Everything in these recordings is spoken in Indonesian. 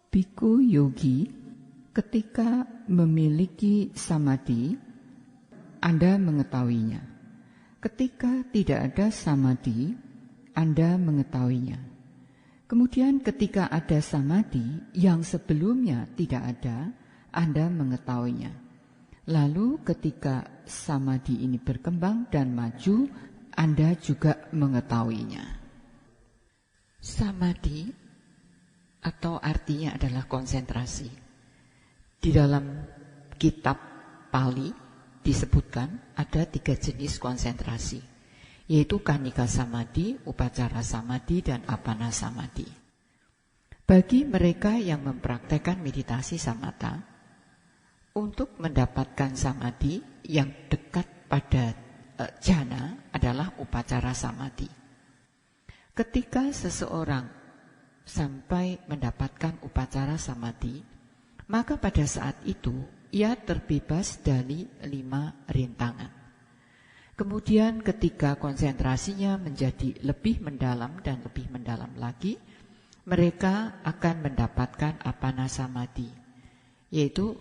Biku yogi ketika memiliki samadhi, Anda mengetahuinya. Ketika tidak ada samadhi, Anda mengetahuinya. Kemudian ketika ada samadhi yang sebelumnya tidak ada, Anda mengetahuinya. Lalu ketika samadhi ini berkembang dan maju, Anda juga mengetahuinya. Samadhi atau artinya adalah konsentrasi. Di dalam kitab Pali disebutkan ada 3 jenis konsentrasi, yaitu Kanika Samadhi, Upacara Samadhi, dan Apana Samadhi. Bagi mereka yang mempraktekkan meditasi samatha, untuk mendapatkan samadhi yang dekat pada jhana adalah Upacara Samadhi. Ketika seseorang sampai mendapatkan upacara samadhi, maka pada saat itu ia terbebas dari 5 rintangan. Kemudian ketika konsentrasinya menjadi lebih mendalam dan lebih mendalam lagi, mereka akan mendapatkan apana samadhi, yaitu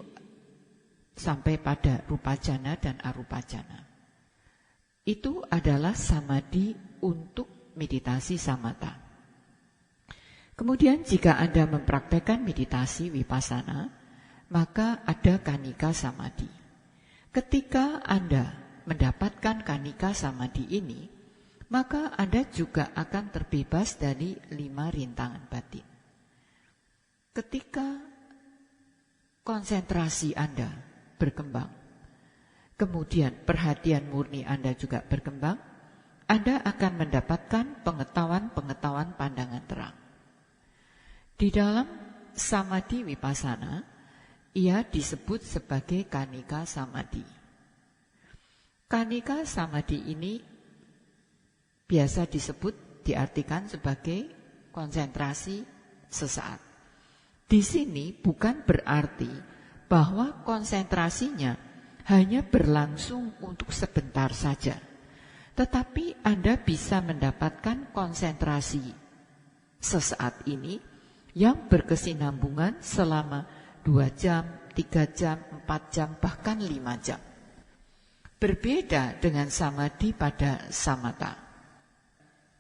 sampai pada rupa jhana dan arupa jhana. Itu adalah samadhi untuk meditasi samatha. Kemudian jika Anda mempraktekkan meditasi vipassana, maka ada Kanika Samadhi. Ketika Anda mendapatkan Kanika Samadhi ini, maka Anda juga akan terbebas dari 5 rintangan batin. Ketika konsentrasi Anda berkembang, kemudian perhatian murni Anda juga berkembang, Anda akan mendapatkan pengetahuan-pengetahuan pandangan terang. Di dalam samadhi vipassana, ia disebut sebagai Kanika Samadhi. Kanika Samadhi ini biasa disebut, diartikan sebagai konsentrasi sesaat. Di sini bukan berarti bahwa konsentrasinya hanya berlangsung untuk sebentar saja, tetapi Anda bisa mendapatkan konsentrasi sesaat ini yang berkesinambungan selama 2 jam, 3 jam, 4 jam, bahkan 5 jam. Berbeda dengan samadhi pada samatha.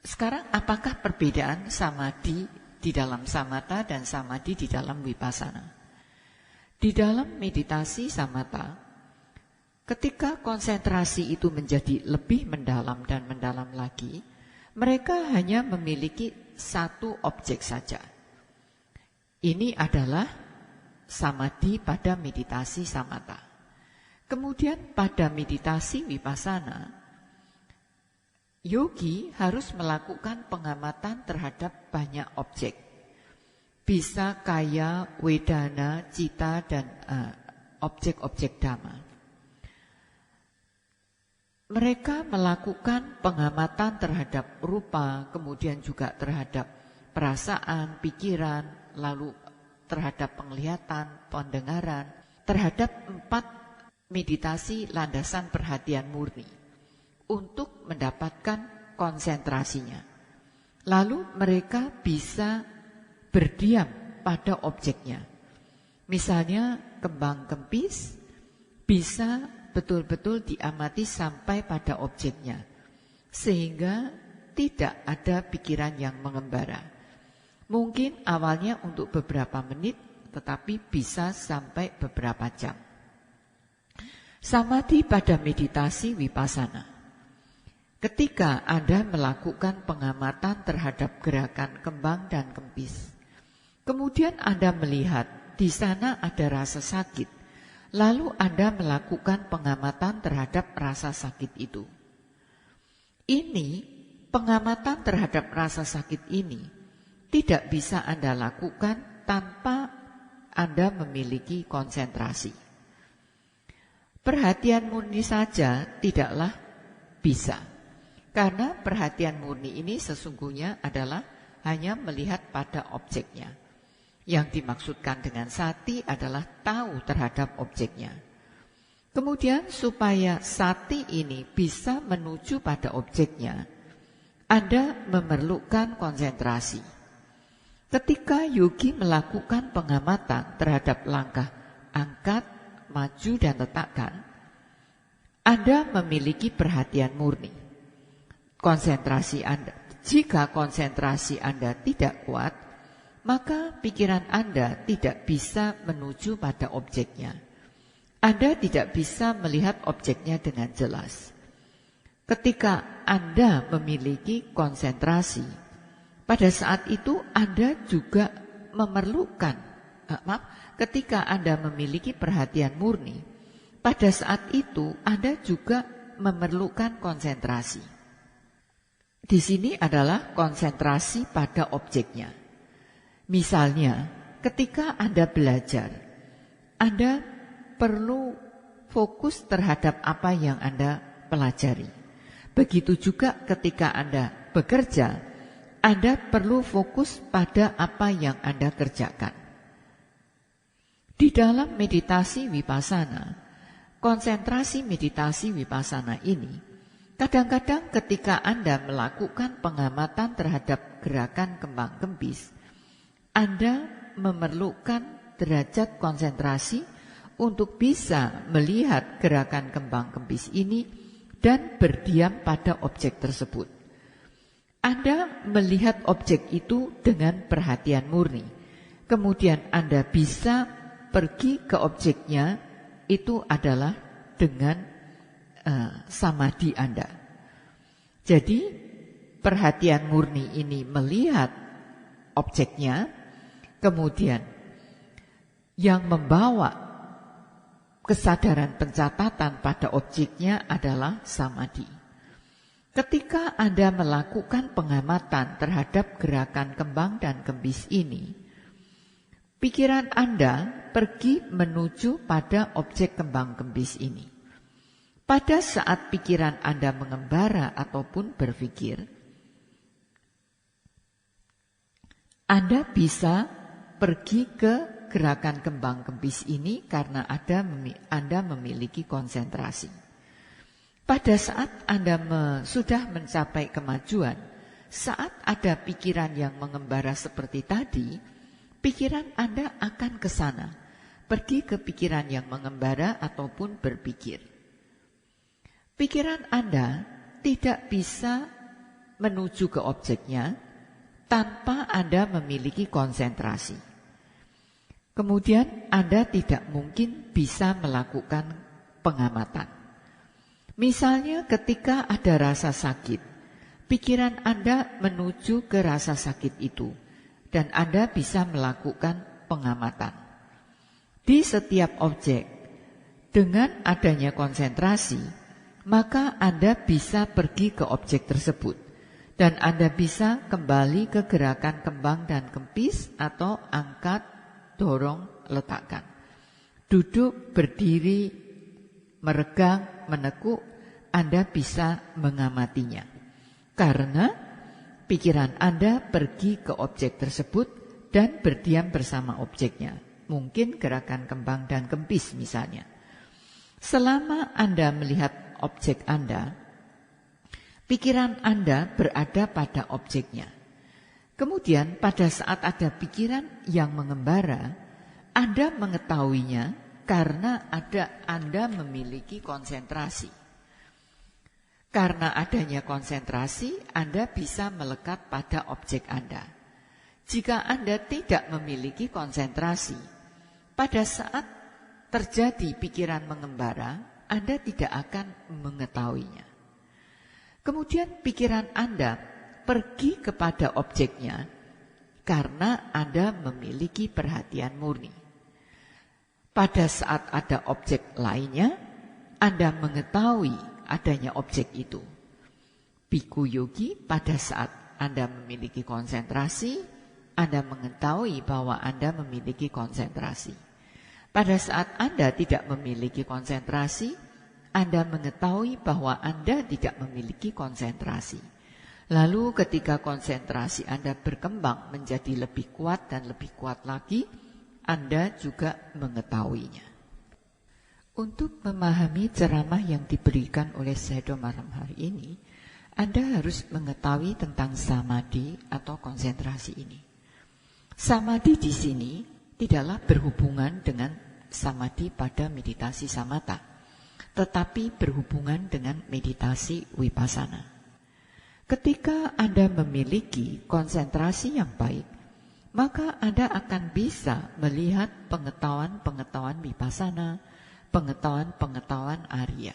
Sekarang apakah perbedaan samadhi di dalam samatha dan samadhi di dalam vipassana? Di dalam meditasi samatha, ketika konsentrasi itu menjadi lebih mendalam dan mendalam lagi, mereka hanya memiliki 1 objek saja. Ini adalah samadhi pada meditasi samatha. Kemudian pada meditasi vipassana, yogi harus melakukan pengamatan terhadap banyak objek. Bisa kaya, wedana, cita, dan objek-objek dhamma. Mereka melakukan pengamatan terhadap rupa, kemudian juga terhadap perasaan, pikiran, lalu terhadap penglihatan, pendengaran, terhadap 4 meditasi landasan perhatian murni untuk mendapatkan konsentrasinya. Lalu mereka bisa berdiam pada objeknya. Misalnya kembang kempis bisa betul-betul diamati sampai pada objeknya, sehingga tidak ada pikiran yang mengembara. Mungkin awalnya untuk beberapa menit, tetapi bisa sampai beberapa jam. Samadhi pada meditasi vipassana. Ketika Anda melakukan pengamatan terhadap gerakan kembang dan kempis, kemudian Anda melihat di sana ada rasa sakit, lalu Anda melakukan pengamatan terhadap rasa sakit itu. Ini, pengamatan terhadap rasa sakit ini tidak bisa Anda lakukan tanpa Anda memiliki konsentrasi. Perhatian murni saja tidaklah bisa, karena perhatian murni ini sesungguhnya adalah hanya melihat pada objeknya. Yang dimaksudkan dengan sati adalah tahu terhadap objeknya. Kemudian supaya sati ini bisa menuju pada objeknya, Anda memerlukan konsentrasi. Ketika yogi melakukan pengamatan terhadap langkah angkat, maju, dan letakkan, Anda memiliki perhatian murni. Konsentrasi Anda, jika konsentrasi Anda tidak kuat, maka pikiran Anda tidak bisa menuju pada objeknya. Anda tidak bisa melihat objeknya dengan jelas. Ketika Anda memiliki konsentrasi, pada saat itu Anda juga memerlukan, ketika Anda memiliki perhatian murni, pada saat itu Anda juga memerlukan konsentrasi. Di sini adalah konsentrasi pada objeknya. Misalnya, ketika Anda belajar, Anda perlu fokus terhadap apa yang Anda pelajari. Begitu juga ketika Anda bekerja, Anda perlu fokus pada apa yang Anda kerjakan. Di dalam meditasi vipassana, konsentrasi meditasi vipassana ini, kadang-kadang ketika Anda melakukan pengamatan terhadap gerakan kembang kempis, Anda memerlukan derajat konsentrasi untuk bisa melihat gerakan kembang kempis ini dan berdiam pada objek tersebut. Anda melihat objek itu dengan perhatian murni. Kemudian Anda bisa pergi ke objeknya, itu adalah dengan samadhi Anda. Jadi perhatian murni ini melihat objeknya, kemudian yang membawa kesadaran pencatatan pada objeknya adalah samadhi. Ketika Anda melakukan pengamatan terhadap gerakan kembang dan kempis ini, pikiran Anda pergi menuju pada objek kembang kempis ini. Pada saat pikiran Anda mengembara ataupun berpikir, Anda bisa pergi ke gerakan kembang kempis ini karena Anda memiliki konsentrasi. Pada saat Anda sudah mencapai kemajuan, saat ada pikiran yang mengembara seperti tadi, pikiran Anda akan ke sana, pergi ke pikiran yang mengembara ataupun berpikir. Pikiran Anda tidak bisa menuju ke objeknya tanpa Anda memiliki konsentrasi. Kemudian Anda tidak mungkin bisa melakukan pengamatan. Misalnya ketika ada rasa sakit, pikiran Anda menuju ke rasa sakit itu, dan Anda bisa melakukan pengamatan. Di setiap objek, dengan adanya konsentrasi, maka Anda bisa pergi ke objek tersebut, dan Anda bisa kembali ke gerakan kembang dan kempis atau angkat, dorong, letakkan. Duduk, berdiri, meregang, menekuk, Anda bisa mengamatinya. Karena pikiran Anda pergi ke objek tersebut dan berdiam bersama objeknya. Mungkin gerakan kembang dan kempis misalnya. Selama Anda melihat objek Anda, pikiran Anda berada pada objeknya. Kemudian pada saat ada pikiran yang mengembara, Anda mengetahuinya karena Anda memiliki konsentrasi. Karena adanya konsentrasi, Anda bisa melekat pada objek Anda. Jika Anda tidak memiliki konsentrasi, pada saat terjadi pikiran mengembara, Anda tidak akan mengetahuinya. Kemudian pikiran Anda pergi kepada objeknya karena Anda memiliki perhatian murni. Pada saat ada objek lainnya, Anda mengetahui adanya objek itu. Bhikkhu yogi, pada saat Anda memiliki konsentrasi, Anda mengetahui bahwa Anda memiliki konsentrasi. Pada saat Anda tidak memiliki konsentrasi, Anda mengetahui bahwa Anda tidak memiliki konsentrasi. Lalu ketika konsentrasi Anda berkembang menjadi lebih kuat dan lebih kuat lagi, Anda juga mengetahuinya. Untuk memahami ceramah yang diberikan oleh Sayadaw malam hari ini, Anda harus mengetahui tentang samadhi atau konsentrasi ini. Samadhi di sini tidaklah berhubungan dengan samadhi pada meditasi samatha, tetapi berhubungan dengan meditasi vipassana. Ketika Anda memiliki konsentrasi yang baik, maka Anda akan bisa melihat pengetahuan-pengetahuan vipassana, pengetahuan-pengetahuan Arya.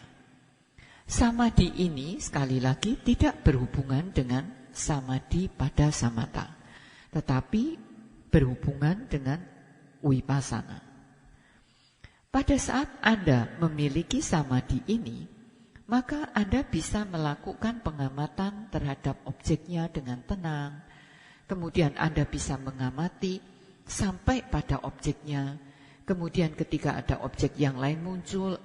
Samadhi ini sekali lagi tidak berhubungan dengan samadhi pada samatha, tetapi berhubungan dengan vipassana. Pada saat Anda memiliki samadhi ini, maka Anda bisa melakukan pengamatan terhadap objeknya dengan tenang. Kemudian Anda bisa mengamati sampai pada objeknya. Kemudian ketika ada objek yang lain muncul,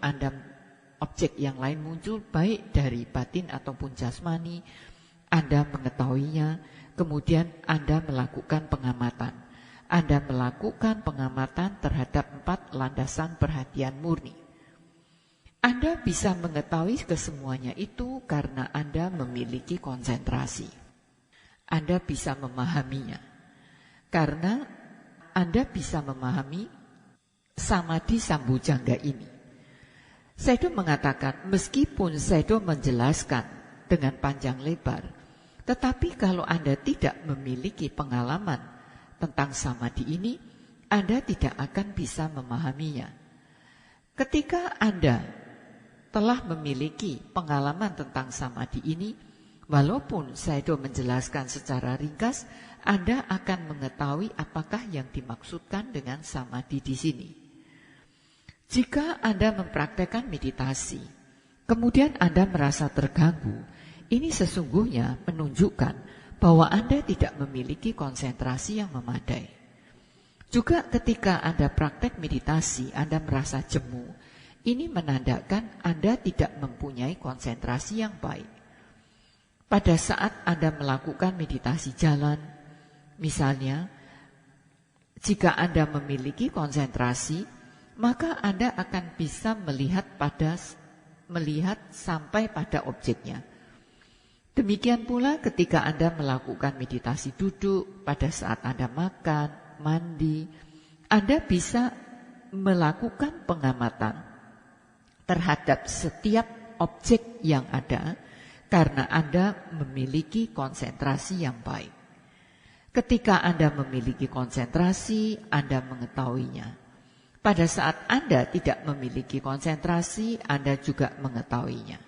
objek yang lain muncul baik dari batin ataupun jasmani, Anda mengetahuinya. Kemudian Anda melakukan pengamatan. Anda melakukan pengamatan terhadap 4 landasan perhatian murni. Anda bisa mengetahui kesemuanya itu karena Anda memiliki konsentrasi. Anda bisa memahaminya karena Anda bisa memahami samadhi sambujangga ini. Sayadaw mengatakan, meskipun Sayadaw menjelaskan dengan panjang lebar, tetapi kalau Anda tidak memiliki pengalaman tentang samadhi ini, Anda tidak akan bisa memahaminya. Ketika Anda telah memiliki pengalaman tentang samadhi ini, walaupun Sayadaw menjelaskan secara ringkas, Anda akan mengetahui apakah yang dimaksudkan dengan samadhi di sini. Jika Anda mempraktekkan meditasi, kemudian Anda merasa terganggu, ini sesungguhnya menunjukkan bahwa Anda tidak memiliki konsentrasi yang memadai. Juga ketika Anda praktek meditasi, Anda merasa jemu, ini menandakan Anda tidak mempunyai konsentrasi yang baik. Pada saat Anda melakukan meditasi jalan, misalnya, jika Anda memiliki konsentrasi, maka Anda akan bisa melihat sampai pada objeknya. Demikian pula ketika Anda melakukan meditasi duduk, pada saat Anda makan, mandi, Anda bisa melakukan pengamatan terhadap setiap objek yang ada karena Anda memiliki konsentrasi yang baik. Ketika Anda memiliki konsentrasi, Anda mengetahuinya. Pada saat Anda tidak memiliki konsentrasi, Anda juga mengetahuinya.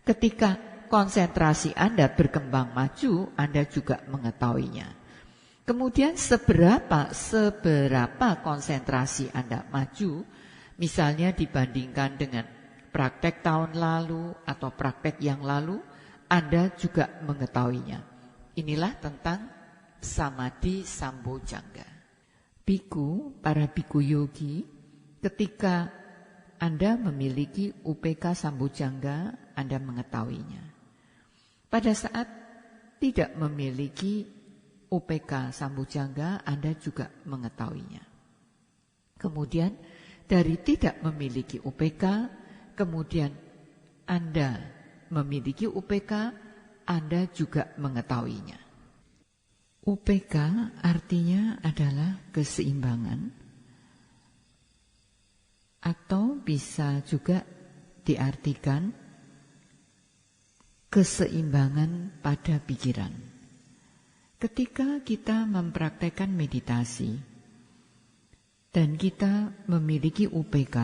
Ketika konsentrasi Anda berkembang maju, Anda juga mengetahuinya. Kemudian seberapa konsentrasi Anda maju, misalnya dibandingkan dengan praktek tahun lalu atau praktek yang lalu, Anda juga mengetahuinya. Inilah tentang samadhi sambojangga. Biku, para biku yogi, ketika Anda memiliki UPK sambojangga, Anda mengetahuinya. Pada saat tidak memiliki UPK sambojangga, Anda juga mengetahuinya. Kemudian dari tidak memiliki UPK, kemudian Anda memiliki UPK, Anda juga mengetahuinya. UPK artinya adalah keseimbangan, atau bisa juga diartikan keseimbangan pada pikiran. Ketika kita mempraktekkan meditasi dan kita memiliki UPK,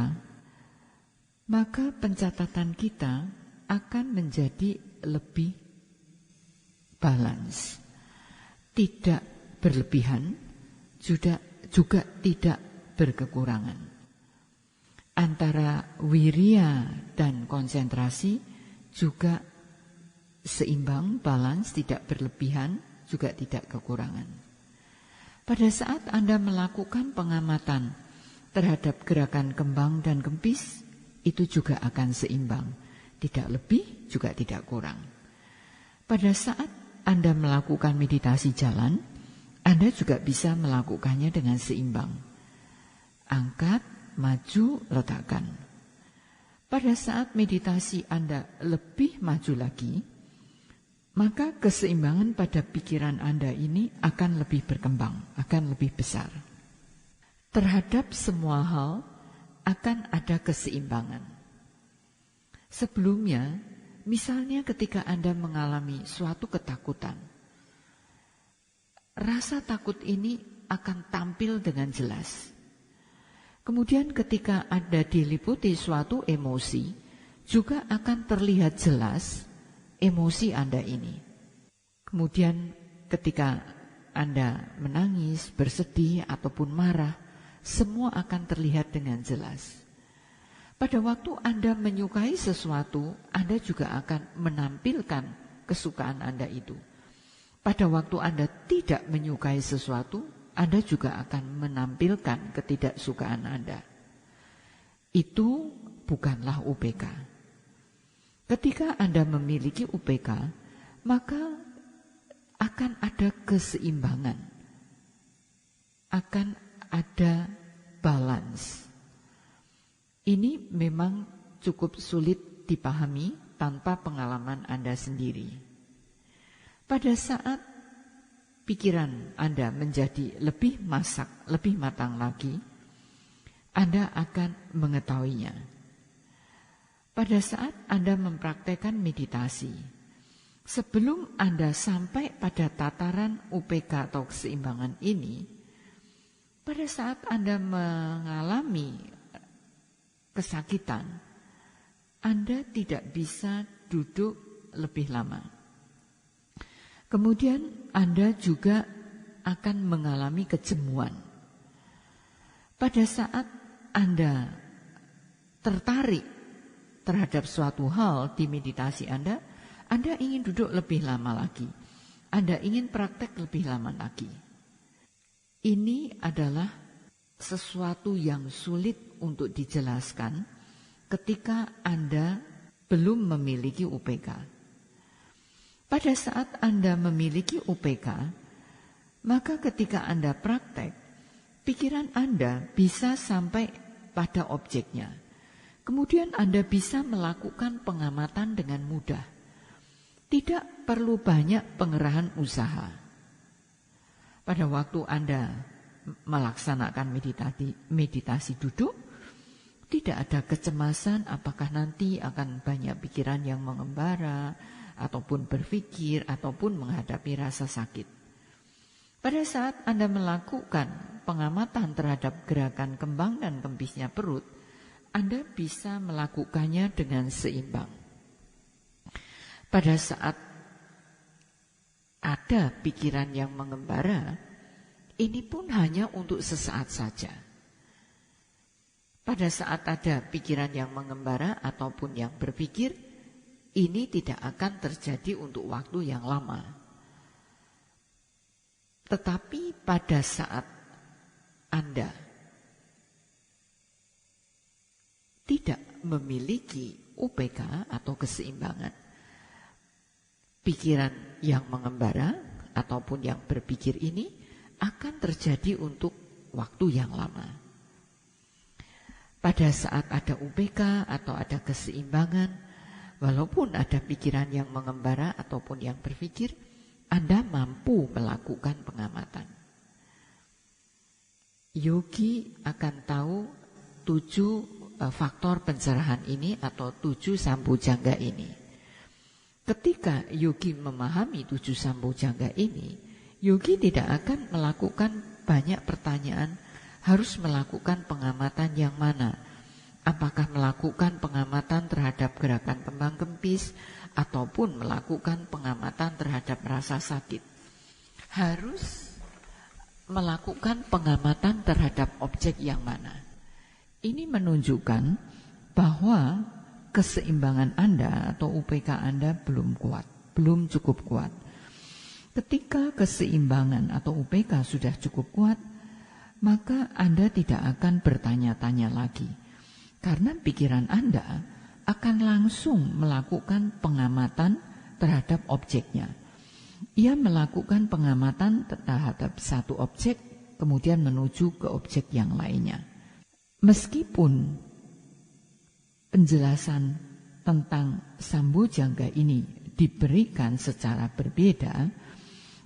maka pencatatan kita akan menjadi lebih balance. Tidak berlebihan, juga tidak berkekurangan. Antara wirya dan konsentrasi juga seimbang, balance, tidak berlebihan, juga tidak kekurangan. Pada saat Anda melakukan pengamatan terhadap gerakan kembang dan kempis, itu juga akan seimbang, tidak lebih, juga tidak kurang. Pada saat Anda melakukan meditasi jalan, Anda juga bisa melakukannya dengan seimbang. Angkat, maju, letakkan. Pada saat meditasi Anda lebih maju lagi, maka keseimbangan pada pikiran Anda ini akan lebih berkembang, akan lebih besar. Terhadap semua hal akan ada keseimbangan. Sebelumnya, misalnya ketika Anda mengalami suatu ketakutan, rasa takut ini akan tampil dengan jelas. Kemudian ketika Anda diliputi suatu emosi, juga akan terlihat jelas emosi Anda ini. Kemudian ketika Anda menangis, bersedih, ataupun marah, semua akan terlihat dengan jelas. Pada waktu Anda menyukai sesuatu, Anda juga akan menampilkan kesukaan Anda itu. Pada waktu Anda tidak menyukai sesuatu, Anda juga akan menampilkan ketidaksukaan Anda. Itu bukanlah UPK. Ketika Anda memiliki UPK, maka akan ada keseimbangan, akan ada balance. Ini memang cukup sulit dipahami tanpa pengalaman Anda sendiri. Pada saat pikiran Anda menjadi lebih matang lagi, Anda akan mengetahuinya. Pada saat Anda mempraktekkan meditasi, sebelum Anda sampai pada tataran UPK atau keseimbangan ini, pada saat Anda mengalami kesakitan, Anda tidak bisa duduk lebih lama. Kemudian Anda juga akan mengalami kejemuan. Pada saat Anda tertarik terhadap suatu hal di meditasi Anda ingin duduk lebih lama lagi. Anda ingin praktek lebih lama lagi. Ini adalah sesuatu yang sulit untuk dijelaskan ketika Anda belum memiliki UPK. Pada saat Anda memiliki UPK, maka ketika Anda praktek, pikiran Anda bisa sampai pada objeknya. Kemudian Anda bisa melakukan pengamatan dengan mudah. Tidak perlu banyak pengerahan usaha. Pada waktu Anda melaksanakan meditasi duduk, tidak ada kecemasan apakah nanti akan banyak pikiran yang mengembara, ataupun berpikir, ataupun menghadapi rasa sakit. Pada saat Anda melakukan pengamatan terhadap gerakan kembang dan kempisnya perut, Anda bisa melakukannya dengan seimbang. Pada saat ada pikiran yang mengembara, ini pun hanya untuk sesaat saja. Pada saat ada pikiran yang mengembara ataupun yang berpikir, ini tidak akan terjadi untuk waktu yang lama. Tetapi pada saat Anda tidak memiliki UPK atau keseimbangan, pikiran yang mengembara ataupun yang berpikir ini akan terjadi untuk waktu yang lama. Pada saat ada UPK atau ada keseimbangan, walaupun ada pikiran yang mengembara ataupun yang berpikir, Anda mampu melakukan pengamatan. Yogi akan tahu 7 faktor pencerahan ini atau 7 sambojangga ini. Ketika yogi memahami 7 sambojangga ini, yogi tidak akan melakukan banyak pertanyaan, harus melakukan pengamatan yang mana. Apakah melakukan pengamatan terhadap gerakan kembang kempis ataupun melakukan pengamatan terhadap rasa sakit. Harus melakukan pengamatan terhadap objek yang mana. Ini menunjukkan bahwa keseimbangan Anda atau UPK Anda belum kuat, belum cukup kuat. Ketika keseimbangan atau UPK sudah cukup kuat, maka Anda tidak akan bertanya-tanya lagi. Karena pikiran Anda akan langsung melakukan pengamatan terhadap objeknya. Ia melakukan pengamatan terhadap satu objek, kemudian menuju ke objek yang lainnya. Meskipun penjelasan tentang sambojangga ini diberikan secara berbeda,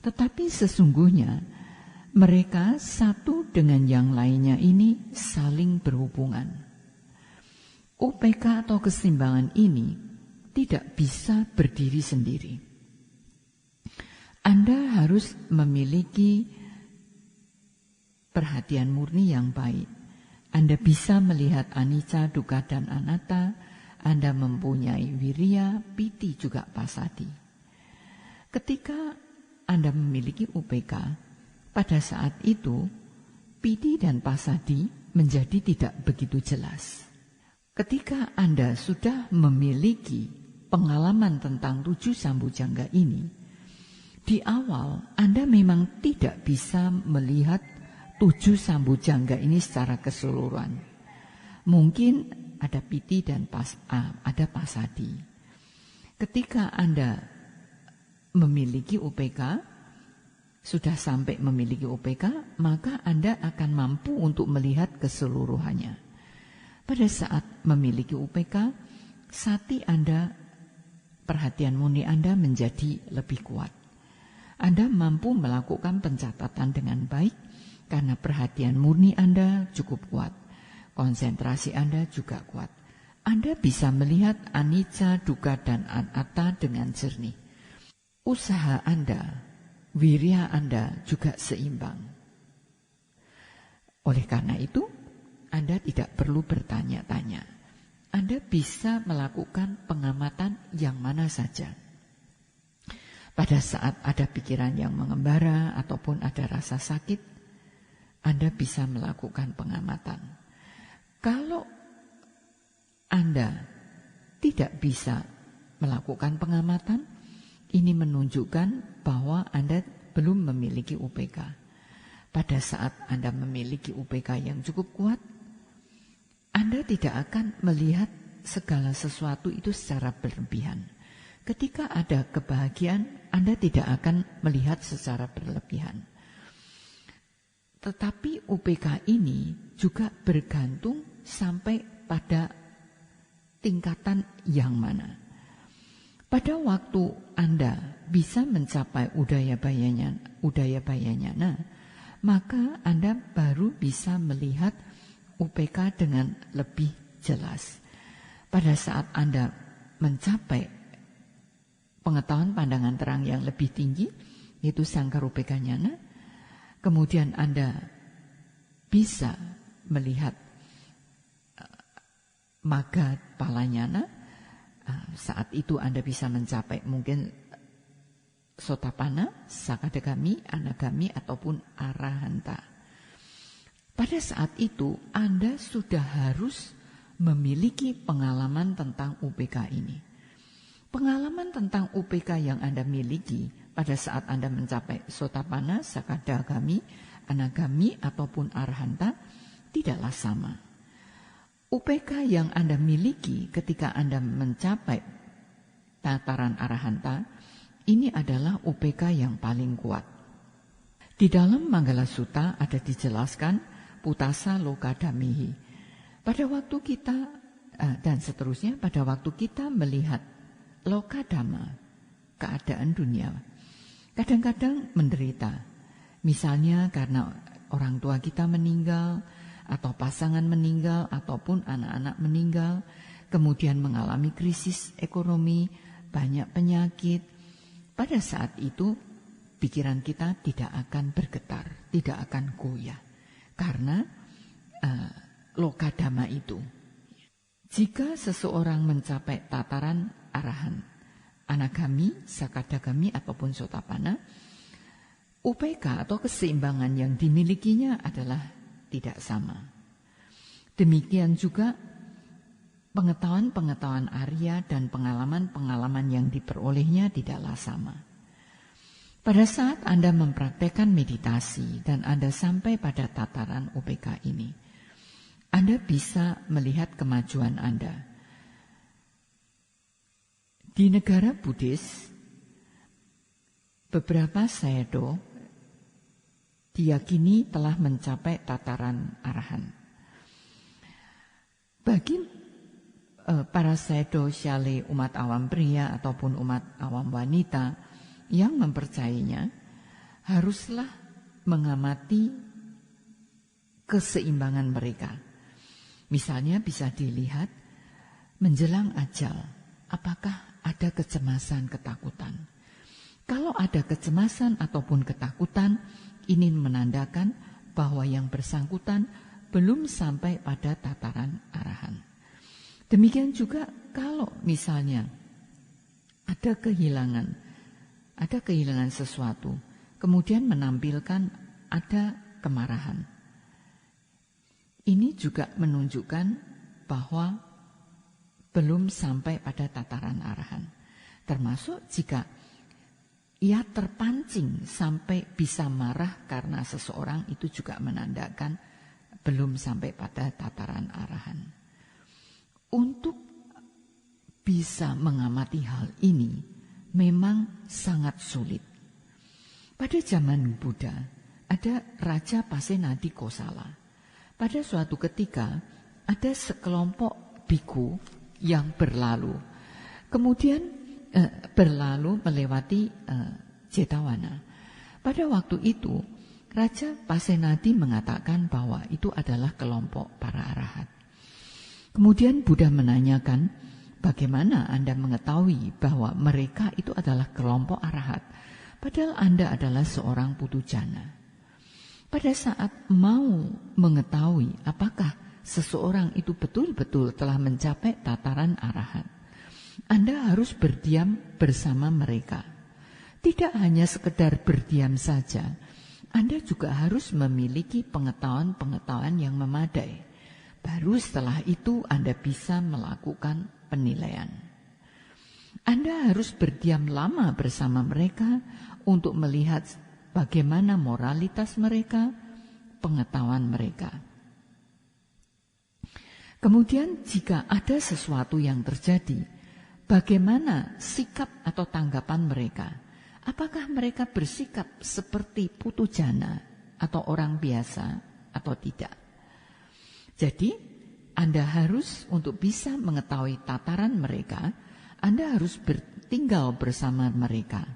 tetapi sesungguhnya mereka satu dengan yang lainnya ini saling berhubungan. UPK atau keseimbangan ini tidak bisa berdiri sendiri. Anda harus memiliki perhatian murni yang baik. Anda bisa melihat anicca, dukkha, dan anatta. Anda mempunyai wirya, piti, juga pasadi. Ketika Anda memiliki UPK, pada saat itu piti dan pasadi menjadi tidak begitu jelas. Ketika Anda sudah memiliki pengalaman tentang 7 sambujangga ini, di awal Anda memang tidak bisa melihat 7 sambujangga ini secara keseluruhan. Mungkin ada piti dan ada pasadi. Ketika Anda memiliki UPK, sudah sampai memiliki UPK, maka Anda akan mampu untuk melihat keseluruhannya. Pada saat memiliki UPK, sati Anda, perhatian murni Anda menjadi lebih kuat. Anda mampu melakukan pencatatan dengan baik karena perhatian murni Anda cukup kuat. Konsentrasi Anda juga kuat. Anda bisa melihat anicca, dukkha, dan anatta dengan jernih. Usaha Anda, wirya Anda juga seimbang. Oleh karena itu, Anda tidak perlu bertanya-tanya. Anda bisa melakukan pengamatan yang mana saja. Pada saat ada pikiran yang mengembara ataupun ada rasa sakit, Anda bisa melakukan pengamatan. Kalau Anda tidak bisa melakukan pengamatan, ini menunjukkan bahwa Anda belum memiliki UPK. Pada saat Anda memiliki UPK yang cukup kuat, Anda tidak akan melihat segala sesuatu itu secara berlebihan. Ketika ada kebahagiaan, Anda tidak akan melihat secara berlebihan. Tetapi UPK ini juga bergantung sampai pada tingkatan yang mana. Pada waktu Anda bisa mencapai udaya bayanyana, maka Anda baru bisa melihat UPK dengan lebih jelas. Pada saat Anda mencapai pengetahuan pandangan terang yang lebih tinggi, yaitu Sangkarupeka Ñana, kemudian Anda bisa melihat Magga Phalanyana. Saat itu Anda bisa mencapai mungkin Sotapanna, Sakadagami, Anagami, ataupun Arahanta. Pada saat itu Anda sudah harus memiliki pengalaman tentang UPK ini. Pengalaman tentang UPK yang Anda miliki pada saat Anda mencapai Sotapanna, Sakadagami, Anagami, ataupun Arahanta tidaklah sama. UPK yang Anda miliki ketika Anda mencapai tataran Arahanta, ini adalah UPK yang paling kuat. Di dalam Manggala Sutta ada dijelaskan Putasa Lokadamihi. Pada waktu kita, dan seterusnya, pada waktu kita melihat Lokadama, keadaan dunia, kadang-kadang menderita. Misalnya karena orang tua kita meninggal, atau pasangan meninggal, ataupun anak-anak meninggal, kemudian mengalami krisis ekonomi, banyak penyakit. Pada saat itu, pikiran kita tidak akan bergetar, tidak akan goyah, karena lokadama itu. Jika seseorang mencapai tataran arahan, anagami, sakadagami, ataupun sotapanna, UPK atau keseimbangan yang dimilikinya adalah tidak sama. Demikian juga pengetahuan-pengetahuan Arya dan pengalaman-pengalaman yang diperolehnya tidaklah sama. Pada saat Anda mempraktekkan meditasi dan Anda sampai pada tataran UPK ini, Anda bisa melihat kemajuan Anda. Di negara Buddhis, beberapa sayadaw diyakini telah mencapai tataran arahan. Bagi para Sayadaw Syale umat awam pria ataupun umat awam wanita yang mempercayainya haruslah mengamati keseimbangan mereka. Misalnya bisa dilihat menjelang ajal, apakah ada kecemasan, ketakutan. Kalau ada kecemasan ataupun ketakutan, ini menandakan bahwa yang bersangkutan belum sampai pada tataran arahan. Demikian juga kalau misalnya ada kehilangan sesuatu, kemudian menampilkan ada kemarahan. Ini juga menunjukkan bahwa belum sampai pada tataran arahan. Termasuk jika ia terpancing sampai bisa marah karena seseorang, itu juga menandakan belum sampai pada tataran arahan. Untuk bisa mengamati hal ini memang sangat sulit. Pada zaman Buddha ada Raja Pasenadi Kosala. Pada suatu ketika ada sekelompok biku yang berlalu. Kemudian berlalu melewati Jetawana. Pada waktu itu Raja Pasenadi mengatakan bahwa itu adalah kelompok para arahat. Kemudian Buddha menanyakan, bagaimana Anda mengetahui bahwa mereka itu adalah kelompok arahat, padahal Anda adalah seorang putujana? Pada saat mau mengetahui apakah seseorang itu betul-betul telah mencapai tataran arahat, Anda harus berdiam bersama mereka. Tidak hanya sekedar berdiam saja, Anda juga harus memiliki pengetahuan-pengetahuan yang memadai. Baru setelah itu Anda bisa melakukan penilaian. Anda harus berdiam lama bersama mereka untuk melihat bagaimana moralitas mereka, pengetahuan mereka. Kemudian jika ada sesuatu yang terjadi, bagaimana sikap atau tanggapan mereka? Apakah mereka bersikap seperti putujana atau orang biasa atau tidak? Jadi, Anda harus untuk bisa mengetahui tataran mereka, Anda harus tinggal bersama mereka.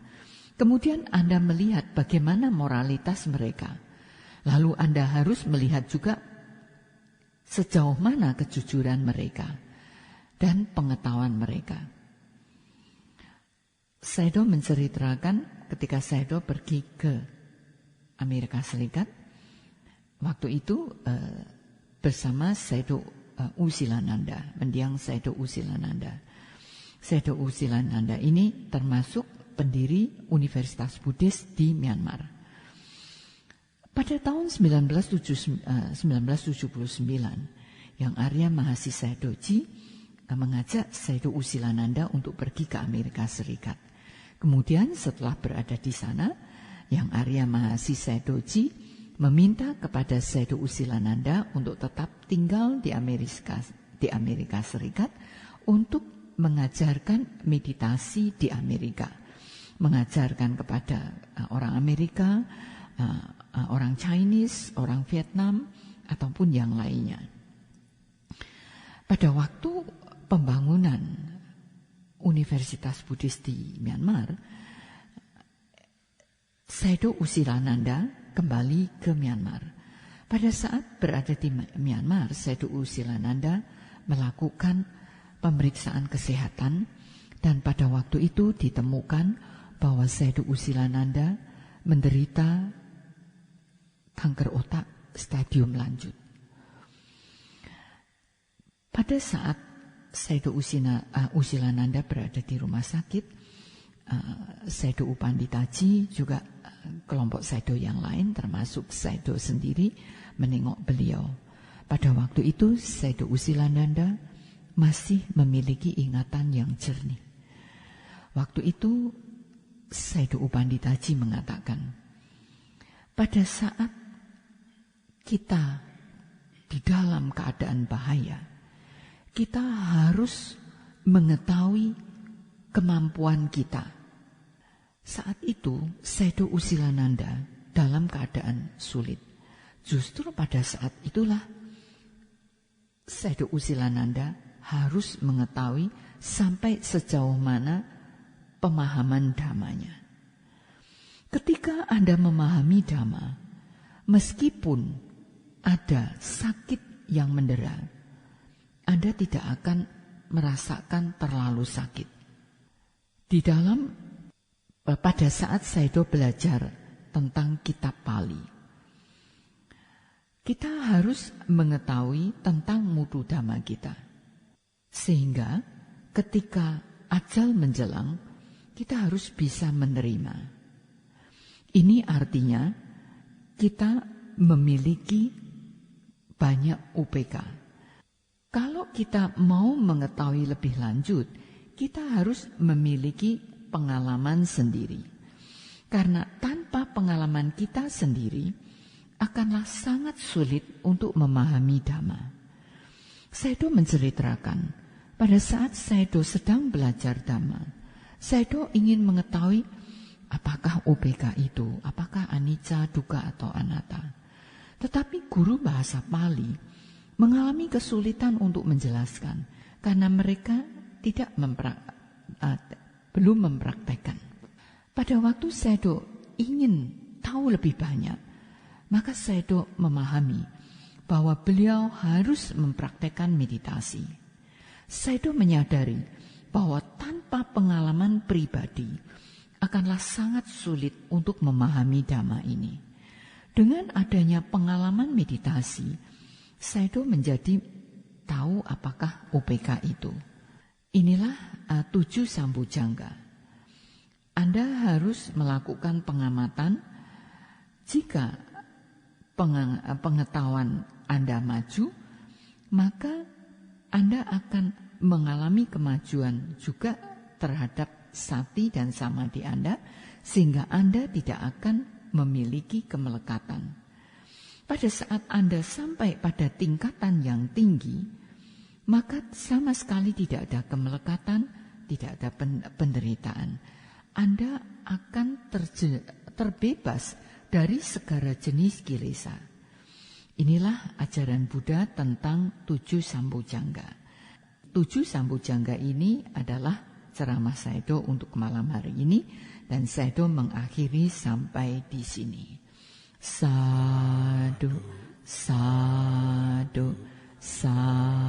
Kemudian Anda melihat bagaimana moralitas mereka. Lalu Anda harus melihat juga sejauh mana kejujuran mereka dan pengetahuan mereka. Sayadaw menceritakan ketika Sayadaw pergi ke Amerika Serikat, waktu itu bersama Sayadaw Usilananda, mendiang Sayadaw Usilananda. Sayadaw Usilananda ini termasuk pendiri Universitas Buddhis di Myanmar. Pada tahun 1979, yang Arya Mahasi Sayadawji mengajak Sayadaw Usilananda untuk pergi ke Amerika Serikat. Kemudian setelah berada di sana, yang Arya Mahasi Sayadawji meminta kepada Sayadaw Usilananda untuk tetap tinggal di Amerika Serikat untuk mengajarkan meditasi di Amerika. Mengajarkan kepada orang Amerika, orang Chinese, orang Vietnam, ataupun yang lainnya. Pada waktu pembangunan Universitas Buddhis di Myanmar, Sayadaw Usilananda kembali ke Myanmar. Pada saat berada di Myanmar, Sayadaw Usilananda melakukan pemeriksaan kesehatan, dan pada waktu itu ditemukan bahwa Sayadaw Usilananda menderita kanker otak stadium lanjut. Pada saat Sayadaw Usilananda berada di rumah sakit, Sayadaw U Panditaji juga kelompok Sayadaw yang lain termasuk Sayadaw sendiri menengok beliau. Pada waktu itu Sayadaw Usilananda masih memiliki ingatan yang jernih. Waktu itu Sayadaw U Panditaji mengatakan, pada saat kita di dalam keadaan bahaya, kita harus mengetahui kemampuan kita. Saat itu Sayadaw Usilananda dalam keadaan sulit. Justru pada saat itulah Sayadaw Usilananda harus mengetahui sampai sejauh mana pemahaman dhammanya. Ketika Anda memahami dhamma, meskipun ada sakit yang mendera, Anda tidak akan merasakan terlalu sakit. Di dalam pada saat Sayadaw belajar tentang kitab Pali, kita harus mengetahui tentang mutu dhamma kita. Sehingga ketika ajal menjelang, kita harus bisa menerima. Ini artinya kita memiliki banyak UPK. Kalau kita mau mengetahui lebih lanjut, kita harus memiliki pengalaman sendiri. Karena tanpa pengalaman kita sendiri, akanlah sangat sulit untuk memahami dhamma. Sayadaw menceritakan, pada saat Sayadaw sedang belajar dhamma, Sayadaw ingin mengetahui apakah UPK itu, apakah anicca, dukkha atau anatta. Tetapi guru bahasa Pali mengalami kesulitan untuk menjelaskan karena mereka belum mempraktekkan. Pada waktu Sayadaw ingin tahu lebih banyak, maka Sayadaw memahami bahwa beliau harus mempraktekkan meditasi. Sayadaw menyadari bahwa tanpa pengalaman pribadi akanlah sangat sulit untuk memahami dhamma ini. Dengan adanya pengalaman meditasi, Sayadaw menjadi tahu apakah UPK itu. Inilah 7 sambujangga. Anda harus melakukan pengamatan. Jika pengetahuan Anda maju, maka Anda akan mengalami kemajuan juga terhadap sati dan samadhi Anda, sehingga Anda tidak akan memiliki kemelekatan. Pada saat Anda sampai pada tingkatan yang tinggi, maka sama sekali tidak ada kemelekatan, tidak ada penderitaan. Anda akan terbebas dari segala jenis kilesa. Inilah ajaran Buddha tentang 7 sambujangga. 7 sambujangga ini adalah ceramah Sayadaw untuk malam hari ini, dan Sayadaw mengakhiri sampai di sini. Sadhu, sadhu, sadhu.